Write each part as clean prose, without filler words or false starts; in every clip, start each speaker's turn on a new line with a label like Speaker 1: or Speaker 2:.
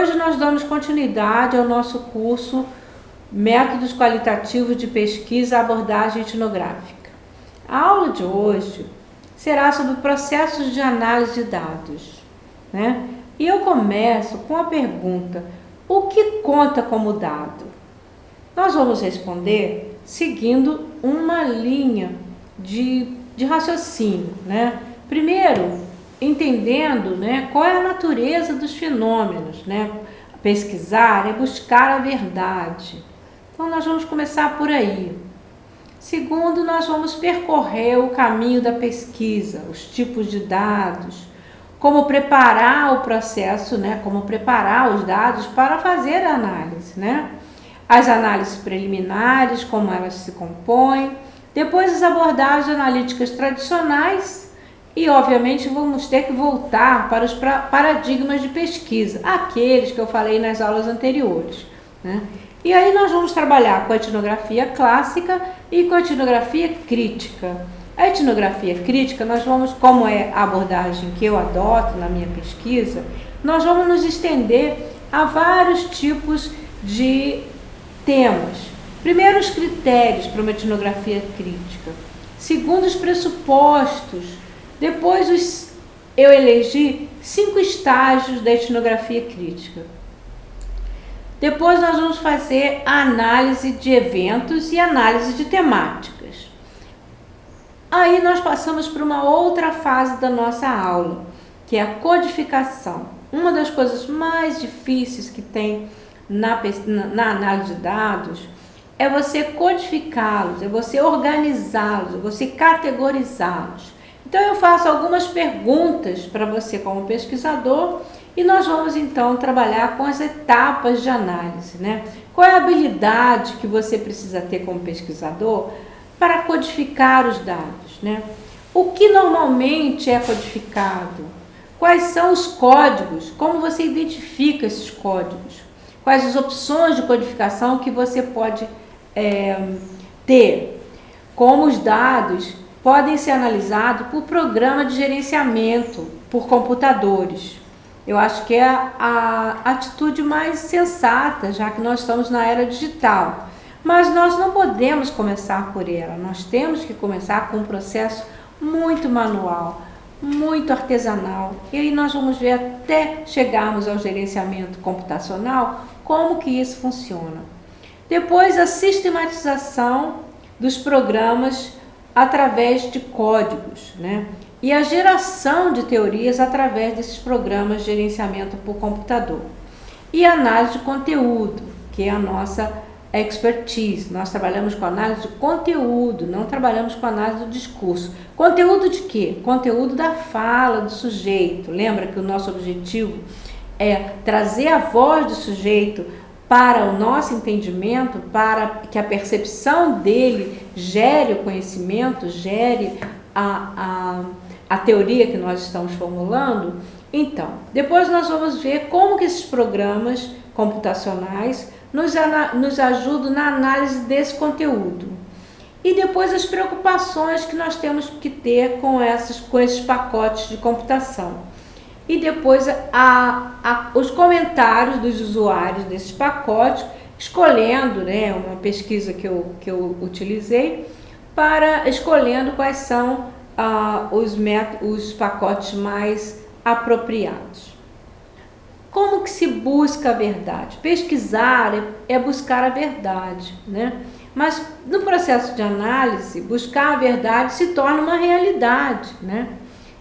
Speaker 1: hoje nós damos continuidade ao nosso curso Métodos Qualitativos de Pesquisa e Abordagem Etnográfica. A aula de hoje será sobre processos de análise de dados, né? E eu começo com a pergunta: o que conta como dado? Nós vamos responder seguindo uma linha de raciocínio, né? Primeiro, entendendo, né, qual é a natureza dos fenômenos, né? Pesquisar é buscar a verdade. Então, nós vamos começar por aí. Segundo, nós vamos percorrer o caminho da pesquisa, os tipos de dados, como preparar o processo, né? Como preparar os dados para fazer a análise, né? As análises preliminares, como elas se compõem, depois as abordagens analíticas tradicionais e, obviamente, vamos ter que voltar para os paradigmas de pesquisa, aqueles que eu falei nas aulas anteriores, né? E aí nós vamos trabalhar com a etnografia clássica e com a etnografia crítica. A etnografia crítica, nós vamos, como é a abordagem que eu adoto na minha pesquisa, nós vamos nos estender a vários tipos de temas. Primeiro, os critérios para uma etnografia crítica. Segundo, os pressupostos. Depois, eu elegi 5 estágios da etnografia crítica. Depois, nós vamos fazer a análise de eventos e análise de temáticas. Aí, nós passamos para uma outra fase da nossa aula, que é a codificação. Uma das coisas mais difíceis que tem na análise de dados é você codificá-los, é você organizá-los, é você categorizá-los. Então eu faço algumas perguntas para você como pesquisador e nós vamos então trabalhar com as etapas de análise, né? Qual é a habilidade que você precisa ter como pesquisador para codificar os dados, né? O que normalmente é codificado? Quais são os códigos? Como você identifica esses códigos? Quais as opções de codificação que você pode ter? Como os dados podem ser analisados por programa de gerenciamento, por computadores. Eu acho que é a atitude mais sensata, já que nós estamos na era digital. Mas nós não podemos começar por ela, nós temos que começar com um processo muito manual, muito artesanal. E aí nós vamos ver até chegarmos ao gerenciamento computacional, como que isso funciona. Depois, a sistematização dos programas através de códigos, né? E a geração de teorias através desses programas de gerenciamento por computador. E a análise de conteúdo, que é a nossa expertise. Nós trabalhamos com análise de conteúdo, não trabalhamos com análise do discurso. Conteúdo de quê? Conteúdo da fala do sujeito. Lembra que o nosso objetivo é trazer a voz do sujeito para o nosso entendimento, para que a percepção dele gere o conhecimento, gere a teoria que nós estamos formulando. Então, depois nós vamos ver como que esses programas computacionais nos ajudam na análise desse conteúdo. E depois as preocupações que nós temos que ter com esses pacotes de computação. E depois os comentários dos usuários desses pacotes, escolhendo, né, uma pesquisa que eu utilizei, escolhendo quais são os pacotes mais apropriados. Como que se busca a verdade? Pesquisar é buscar a verdade, né? Mas no processo de análise, buscar a verdade se torna uma realidade, né?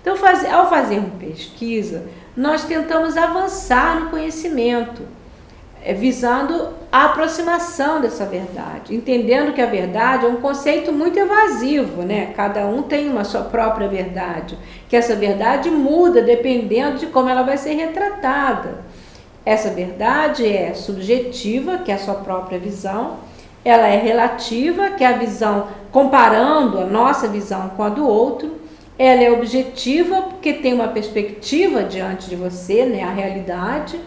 Speaker 1: Então, ao fazer uma pesquisa, nós tentamos avançar no conhecimento, visando a aproximação dessa verdade, entendendo que a verdade é um conceito muito evasivo, né? Cada um tem uma sua própria verdade, que essa verdade muda dependendo de como ela vai ser retratada. Essa verdade é subjetiva, que é a sua própria visão, ela é relativa, que é a visão comparando a nossa visão com a do outro, ela é objetiva, porque tem uma perspectiva diante de você, né, a realidade,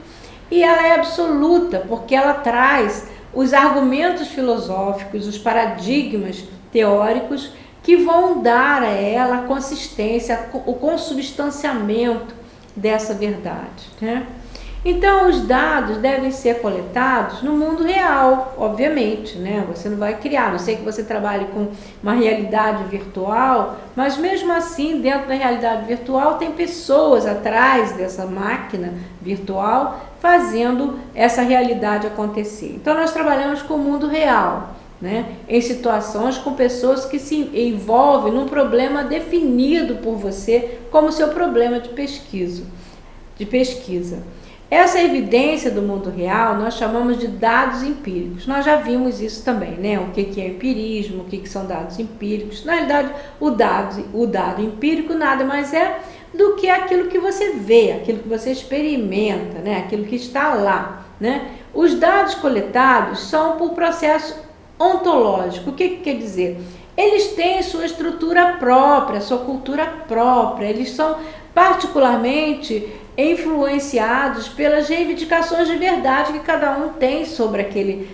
Speaker 1: e ela é absoluta, porque ela traz os argumentos filosóficos, os paradigmas teóricos que vão dar a ela a consistência, o consubstanciamento dessa verdade, né? Então, os dados devem ser coletados no mundo real, obviamente, né? Você não vai criar, a não sei que você trabalhe com uma realidade virtual, mas mesmo assim, dentro da realidade virtual, tem pessoas atrás dessa máquina virtual fazendo essa realidade acontecer. Então, nós trabalhamos com o mundo real, né? Em situações com pessoas que se envolvem num problema definido por você como seu problema de pesquisa. Essa evidência do mundo real nós chamamos de dados empíricos. Nós já vimos isso também, né? O que é empirismo, o que são dados empíricos. Na realidade, o dado empírico nada mais é do que aquilo que você vê, aquilo que você experimenta, né? Aquilo que está lá, né? Os dados coletados são por processo ontológico. O que quer dizer? Eles têm sua estrutura própria, sua cultura própria, eles são particularmente influenciados pelas reivindicações de verdade que cada um tem sobre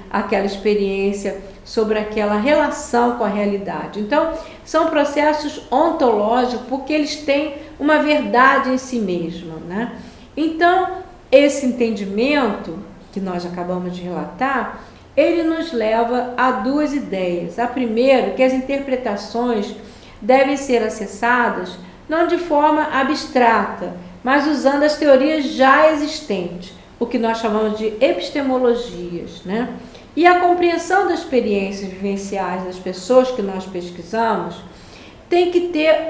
Speaker 1: aquela experiência, sobre aquela relação com a realidade. Então, são processos ontológicos porque eles têm uma verdade em si mesmo, né? Então, esse entendimento que nós acabamos de relatar, ele nos leva a duas ideias. A primeira, que as interpretações devem ser acessadas não de forma abstrata, mas usando as teorias já existentes, o que nós chamamos de epistemologias, né? E a compreensão das experiências vivenciais das pessoas que nós pesquisamos tem que ter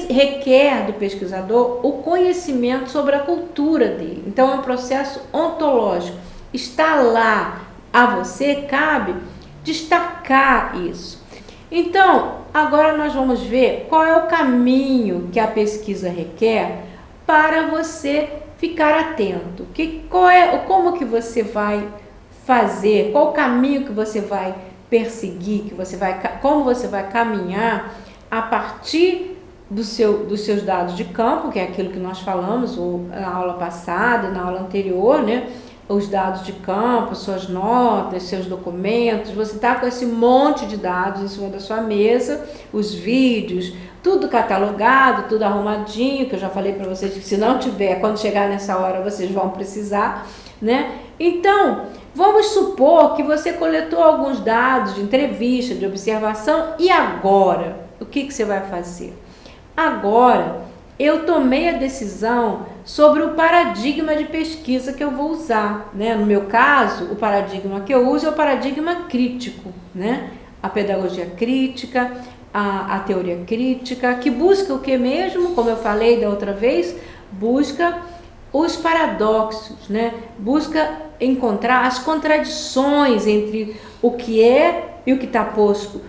Speaker 1: requer do pesquisador o conhecimento sobre a cultura dele. Então é um processo ontológico. Está lá, a você cabe destacar isso. Então, agora nós vamos ver qual é o caminho que a pesquisa requer para você ficar atento. Como que você vai fazer, qual o caminho que você vai perseguir, como você vai caminhar a partir dos seus dados de campo, que é aquilo que nós falamos na aula passada, na aula anterior, né? Os dados de campo, suas notas, seus documentos, você está com esse monte de dados em cima da sua mesa, os vídeos, tudo catalogado, tudo arrumadinho, que eu já falei para vocês que se não tiver, quando chegar nessa hora, vocês vão precisar, né? Então, vamos supor que você coletou alguns dados de entrevista, de observação, e agora? O que você vai fazer? Agora, eu tomei a decisão sobre o paradigma de pesquisa que eu vou usar, né? No meu caso, o paradigma que eu uso é o paradigma crítico, né? A pedagogia crítica, a teoria crítica, que busca o que mesmo, como eu falei da outra vez, busca os paradoxos, né? Busca encontrar as contradições entre o que é e o que está posto,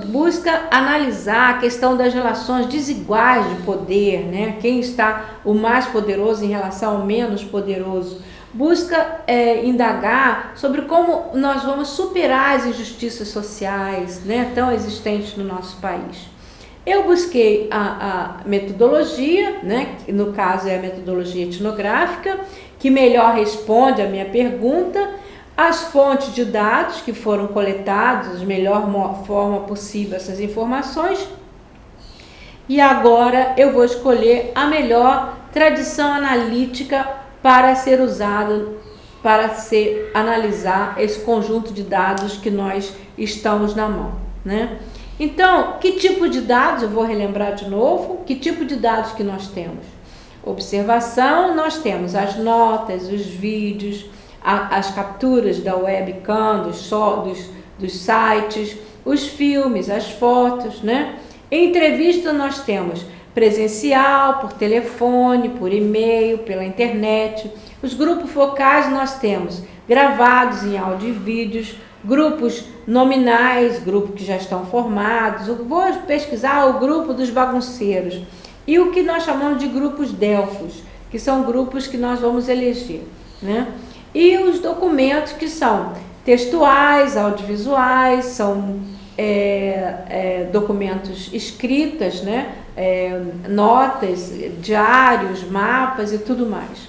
Speaker 1: busca analisar a questão das relações desiguais de poder, né? Quem está o mais poderoso em relação ao menos poderoso, busca indagar sobre como nós vamos superar as injustiças sociais, né, tão existentes no nosso país. Eu busquei a metodologia, né, que no caso é a metodologia etnográfica, que melhor responde à minha pergunta, as fontes de dados que foram coletadas, da melhor forma possível essas informações, e agora eu vou escolher a melhor tradição analítica para ser usada, para analisar esse conjunto de dados que nós estamos na mão, né? Então, que tipo de dados, eu vou relembrar de novo, que tipo de dados que nós temos? Observação, nós temos as notas, os vídeos, as capturas da webcam, dos sites, os filmes, as fotos, né? Em entrevista nós temos presencial, por telefone, por e-mail, pela internet. Os grupos focais nós temos gravados em áudio e vídeos, grupos nominais, grupos que já estão formados. Eu vou pesquisar o grupo dos bagunceiros e o que nós chamamos de grupos delfos, que são grupos que nós vamos eleger, né? E os documentos que são textuais, audiovisuais, são documentos escritas, né? Notas, diários, mapas e tudo mais.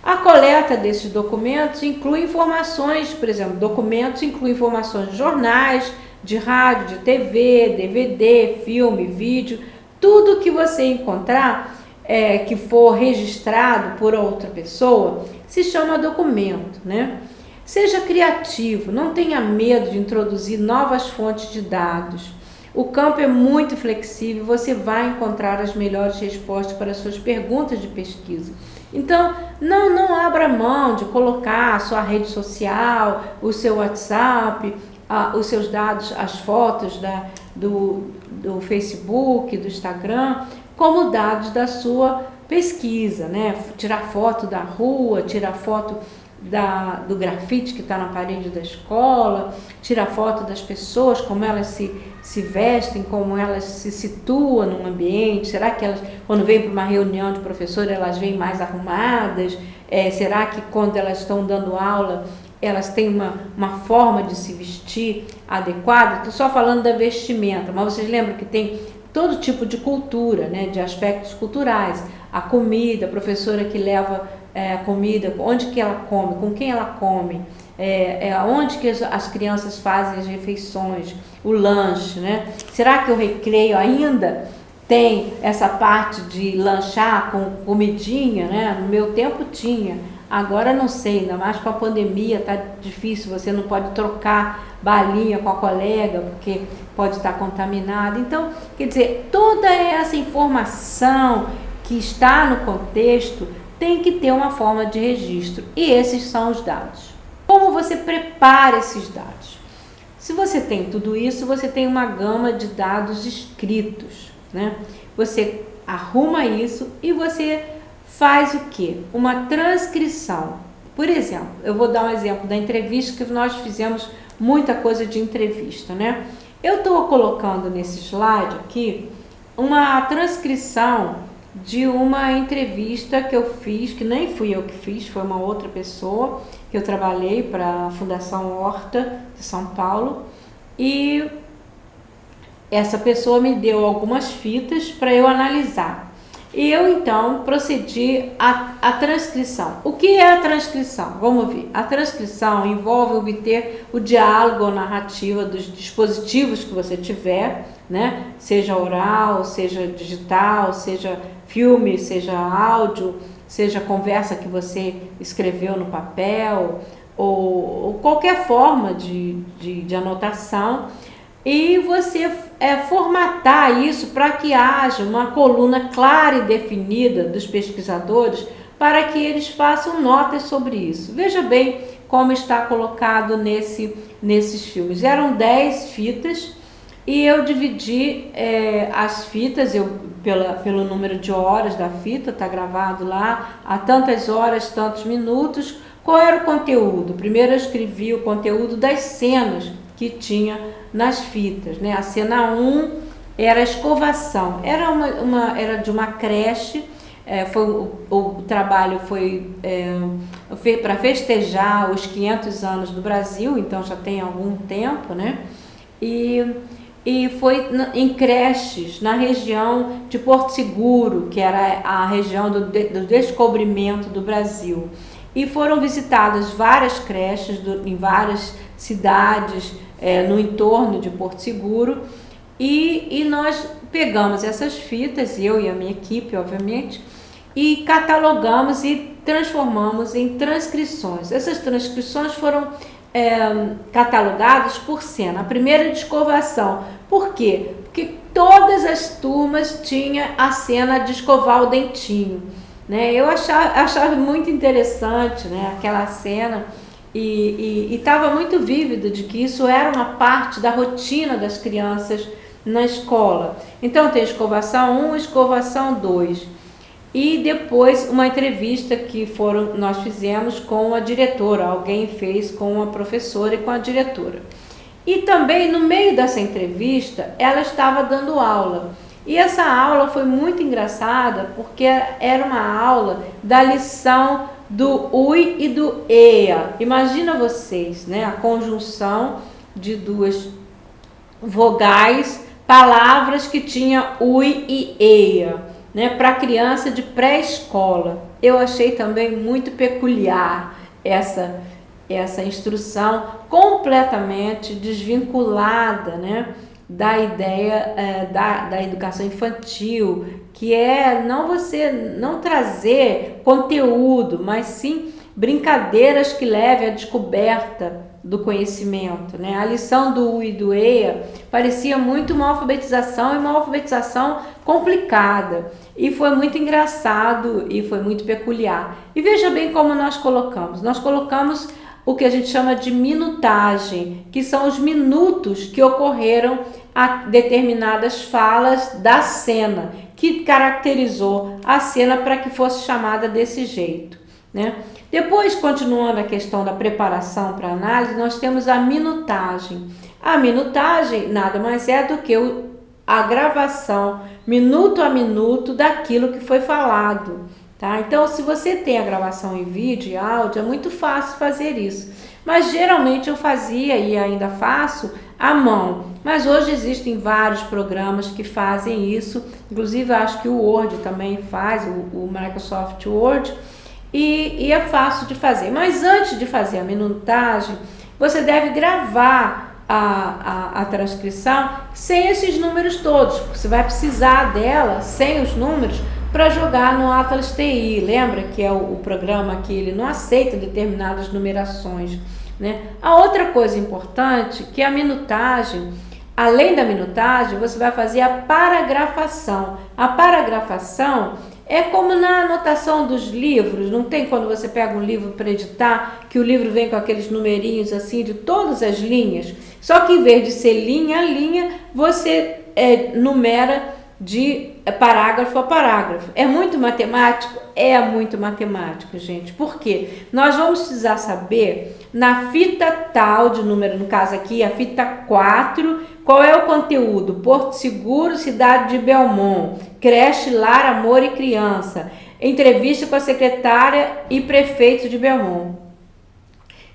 Speaker 1: A coleta desses documentos inclui informações, por exemplo, documentos incluem informações de jornais, de rádio, de TV, DVD, filme, vídeo, tudo que você encontrar que for registrado por outra pessoa se chama documento, né? Seja criativo, não tenha medo de introduzir novas fontes de dados. O campo é muito flexível, você vai encontrar as melhores respostas para as suas perguntas de pesquisa. Então, não abra mão de colocar a sua rede social, o seu WhatsApp, os seus dados, as fotos do Facebook, do Instagram, como dados da sua pesquisa, né? Tirar foto da rua, tirar foto do grafite que está na parede da escola, tirar foto das pessoas, como elas se vestem, como elas se situam no ambiente. Será que elas, quando vêm para uma reunião de professor, elas vêm mais arrumadas? Será que quando elas estão dando aula, elas têm uma forma de se vestir adequada? Estou só falando da vestimenta, mas vocês lembram que tem todo tipo de cultura, né, de aspectos culturais. A comida, a professora que leva comida, onde que ela come, com quem ela come, onde que as crianças fazem as refeições, o lanche, né? Será que o recreio ainda tem essa parte de lanchar com comidinha, né? No meu tempo tinha, agora não sei, ainda mais com a pandemia tá difícil, você não pode trocar balinha com a colega porque pode estar contaminado. Então, quer dizer, toda essa informação que está no contexto tem que ter uma forma de registro, e esses são os dados. Como você prepara esses dados? Se você tem tudo isso, você tem uma gama de dados escritos, né? Você arruma isso e você faz o quê? Uma transcrição. Por exemplo, eu vou dar um exemplo da entrevista, que nós fizemos muita coisa de entrevista, né? Eu estou colocando nesse slide aqui uma transcrição de uma entrevista que eu fiz, que nem fui eu que fiz, foi uma outra pessoa, que eu trabalhei para a Fundação Horta de São Paulo, e essa pessoa me deu algumas fitas para eu analisar. E eu então procedi à transcrição. O que é a transcrição? Vamos ver. A transcrição envolve obter o diálogo ou narrativa dos dispositivos que você tiver, né? Seja oral, seja digital, seja filme, seja áudio, seja conversa que você escreveu no papel, ou qualquer forma de anotação, e você formatar isso para que haja uma coluna clara e definida dos pesquisadores, para que eles façam notas sobre isso. Veja bem como está colocado nesses filmes. Eram 10 fitas, e eu dividi as fitas, pelo número de horas da fita, está gravado lá, a tantas horas, tantos minutos. Qual era o conteúdo? Primeiro eu escrevi o conteúdo das cenas que tinha nas fitas, né? A cena 1 era a escovação, era de uma creche, o trabalho foi para festejar os 500 anos do Brasil, então já tem algum tempo, né? E foi em creches na região de Porto Seguro, que era a região do descobrimento do Brasil. E foram visitadas várias creches em várias cidades no entorno de Porto Seguro. E nós pegamos essas fitas, eu e a minha equipe, obviamente, e catalogamos e transformamos em transcrições. Essas transcrições foram catalogadas por cena. A primeira de escovação. Por quê? Porque todas as turmas tinham a cena de escovar o dentinho, né? Eu achava muito interessante, né, aquela cena, e estava muito vívido de que isso era uma parte da rotina das crianças na escola. Então tem escovação 1, escovação 2. E depois uma entrevista que nós fizemos com a diretora, alguém fez com a professora e com a diretora. E também no meio dessa entrevista ela estava dando aula. E essa aula foi muito engraçada porque era uma aula da lição do UI e do EA. Imagina vocês, né, a conjunção de duas vogais, palavras que tinha UI e EA, né, para criança de pré-escola. Eu achei também muito peculiar essa instrução, completamente desvinculada, né, da ideia da educação infantil, que é não trazer conteúdo, mas sim brincadeiras que levem à descoberta do conhecimento, né? A lição do U e do EA parecia muito uma alfabetização e uma alfabetização complicada. E foi muito engraçado e foi muito peculiar. E veja bem como nós colocamos. Nós colocamos o que a gente chama de minutagem, que são os minutos que ocorreram a determinadas falas da cena, que caracterizou a cena para que fosse chamada desse jeito, né? Depois, continuando a questão da preparação para análise, nós temos a minutagem. A minutagem nada mais é do que a gravação, minuto a minuto, daquilo que foi falado, tá? Então, se você tem a gravação em vídeo e áudio, é muito fácil fazer isso. Mas, geralmente, eu fazia e ainda faço à mão. Mas hoje existem vários programas que fazem isso. Inclusive, eu acho que o Word também faz, o Microsoft Word. E é fácil de fazer. Mas antes de fazer a minutagem, você deve gravar a transcrição sem esses números todos. Você vai precisar dela sem os números para jogar no Atlas TI. Lembra que é o programa que ele não aceita determinadas numerações, né? A outra coisa importante que a minutagem, além da minutagem, você vai fazer a paragrafação. A paragrafação é como na anotação dos livros, não tem quando você pega um livro para editar, que o livro vem com aqueles numerinhos assim de todas as linhas, só que em vez de ser linha a linha, você numera de parágrafo a parágrafo. É muito matemático? É muito matemático, gente. Por quê? Nós vamos precisar saber na fita tal de número, no caso aqui, a fita 4, qual é o conteúdo? Porto Seguro, cidade de Belmont, creche, lar, amor e criança, entrevista com a secretária e prefeito de Belmont.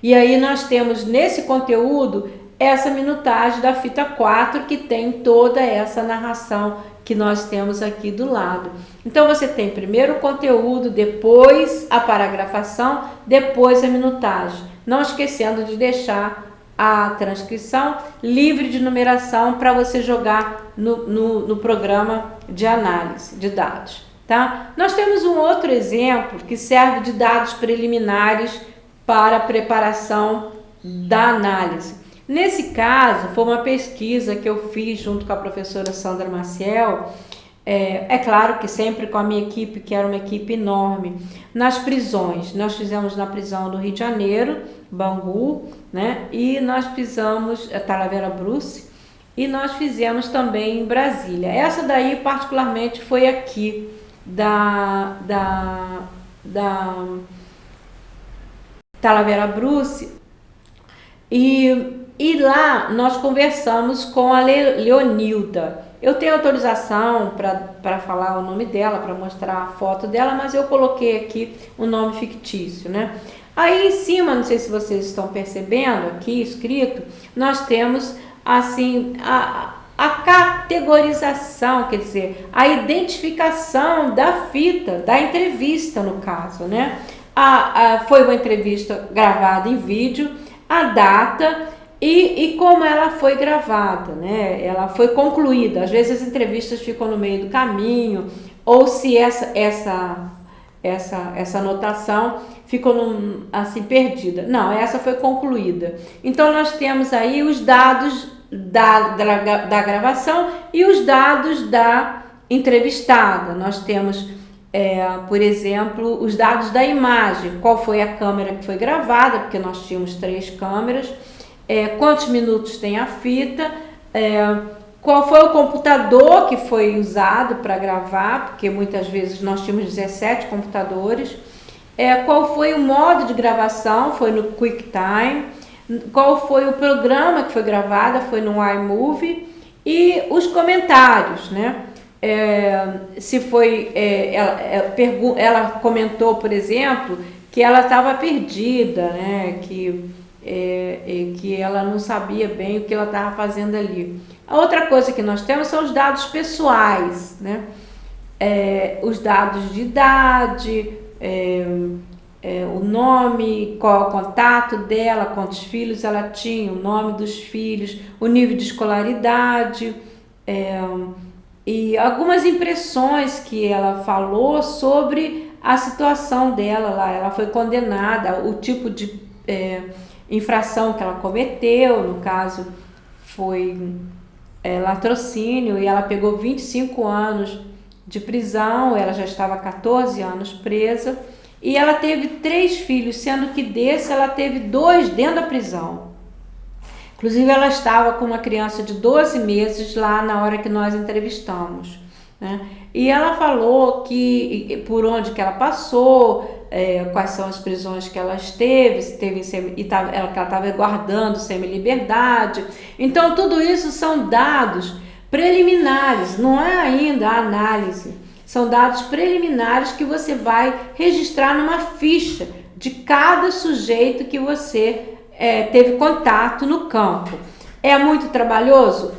Speaker 1: E aí nós temos nesse conteúdo essa minutagem da fita 4 que tem toda essa narração que nós temos aqui do lado. Então você tem primeiro o conteúdo, depois a paragrafação, depois a minutagem. Não esquecendo de deixar a transcrição livre de numeração para você jogar no programa de análise de dados, tá? Nós temos um outro exemplo que serve de dados preliminares para a preparação da análise. Nesse caso, foi uma pesquisa que eu fiz junto com a professora Sandra Maciel, é claro que sempre com a minha equipe, que era uma equipe enorme, nas prisões. Nós fizemos na prisão do Rio de Janeiro, Bangu, né? E nós fizemos Talavera Bruce, e nós fizemos também em Brasília. Essa daí, particularmente, foi aqui da Talavera Bruce, e lá nós conversamos com a Leonilda. Eu tenho autorização para falar o nome dela, para mostrar a foto dela, mas eu coloquei aqui o nome fictício, né? Aí em cima, não sei se vocês estão percebendo aqui escrito, nós temos assim a categorização, quer dizer, a identificação da fita, da entrevista no caso, né? Foi uma entrevista gravada em vídeo, a data e como ela foi gravada, né? Ela foi concluída. Às vezes as entrevistas ficam no meio do caminho, ou se essa anotação ficou assim perdida. Não, essa foi concluída. Então nós temos aí os dados da gravação e os dados da entrevistada. Nós temos, por exemplo, os dados da imagem, qual foi a câmera que foi gravada, porque nós tínhamos 3 câmeras, quantos minutos tem a fita, qual foi o computador que foi usado para gravar, porque muitas vezes nós tínhamos 17 computadores, qual foi o modo de gravação, foi no QuickTime, qual foi o programa que foi gravado, foi no iMovie, e os comentários, né? Se foi, ela comentou, por exemplo, que ela estava perdida, né? Que ela não sabia bem o que ela estava fazendo ali. A outra coisa que nós temos são os dados pessoais, né? Os dados de idade, o nome, qual é o contato dela, quantos filhos ela tinha, o nome dos filhos, o nível de escolaridade, e algumas impressões que ela falou sobre a situação dela lá. Ela foi condenada, o tipo de infração que ela cometeu, no caso foi latrocínio, e ela pegou 25 anos de prisão, ela já estava 14 anos presa, e ela teve 3 filhos, sendo que desse ela teve 2 dentro da prisão. Inclusive ela estava com uma criança de 12 meses lá na hora que nós entrevistamos, né? E ela falou que por onde que ela passou, quais são as prisões que ela esteve, ela estava guardando semi-liberdade. Então tudo isso são dados preliminares, não é ainda a análise. São dados preliminares que você vai registrar numa ficha de cada sujeito que você teve contato no campo. É muito trabalhoso?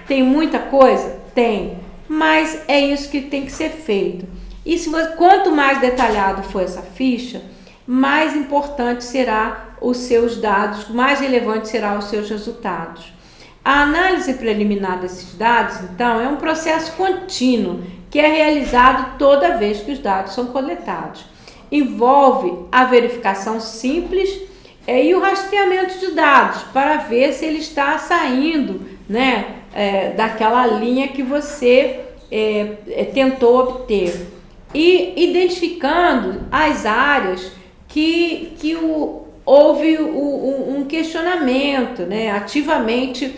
Speaker 1: Tem muita coisa? Tem. Mas é isso que tem que ser feito. E quanto mais detalhado for essa ficha, mais importante será os seus dados, mais relevante serão os seus resultados. A análise preliminar desses dados, então, é um processo contínuo que é realizado toda vez que os dados são coletados. Envolve a verificação simples e o rastreamento de dados para ver se ele está saindo, né, daquela linha que você tentou obter. E identificando as áreas que houve um questionamento, né, ativamente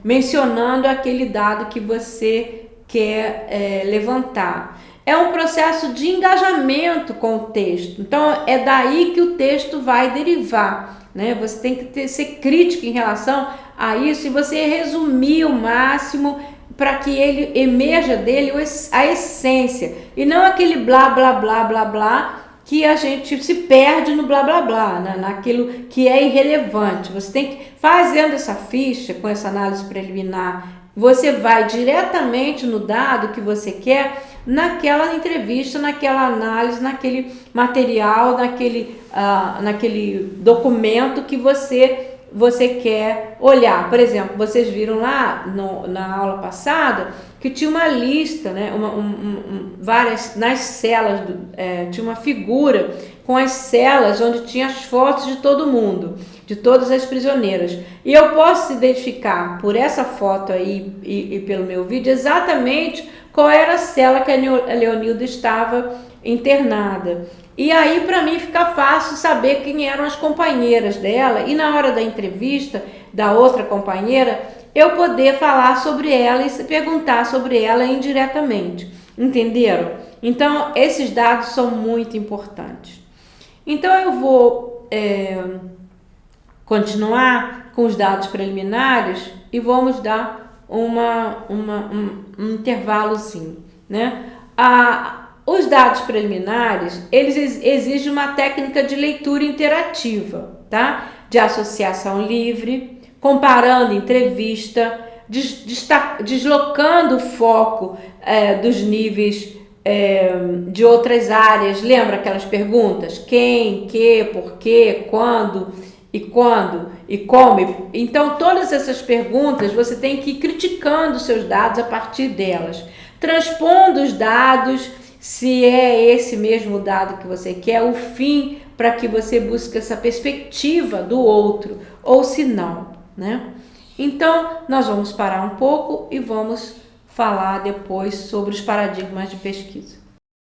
Speaker 1: mencionando aquele dado que você quer levantar. É um processo de engajamento com o texto. Então, é daí que o texto vai derivar, né? Você tem que ser crítico em relação a isso e você resumir o máximo para que ele emerja dele a essência. E não aquele blá, blá, blá, blá, blá, que a gente se perde no blá, blá, blá, né? Naquilo que é irrelevante. Você tem que, fazendo essa ficha, com essa análise preliminar, você vai diretamente no dado que você quer, naquela entrevista, naquela análise, naquele material, naquele documento que você quer olhar. Por exemplo, vocês viram lá na aula passada que tinha uma lista, né, várias, nas celas, tinha uma figura com as celas onde tinha as fotos de todo mundo, de todas as prisioneiras. E eu posso identificar por essa foto aí e pelo meu vídeo exatamente qual era a cela que a Leonilda estava internada. E aí para mim fica fácil saber quem eram as companheiras dela e na hora da entrevista da outra companheira eu poder falar sobre ela e perguntar sobre ela indiretamente. Entenderam? Então esses dados são muito importantes. Então eu vou continuar com os dados preliminares e vamos dar um intervalozinho, né? Os dados preliminares, eles exigem uma técnica de leitura interativa, tá? De associação livre, comparando entrevista, deslocando o foco dos níveis de outras áreas. Lembra aquelas perguntas? Quem, que, por quê, quando e como. Então, todas essas perguntas você tem que ir criticando os seus dados a partir delas. Transpondo os dados, se é esse mesmo dado que você quer, o fim para que você busque essa perspectiva do outro, ou se não, né? Então, nós vamos parar um pouco e vamos falar depois sobre os paradigmas de pesquisa.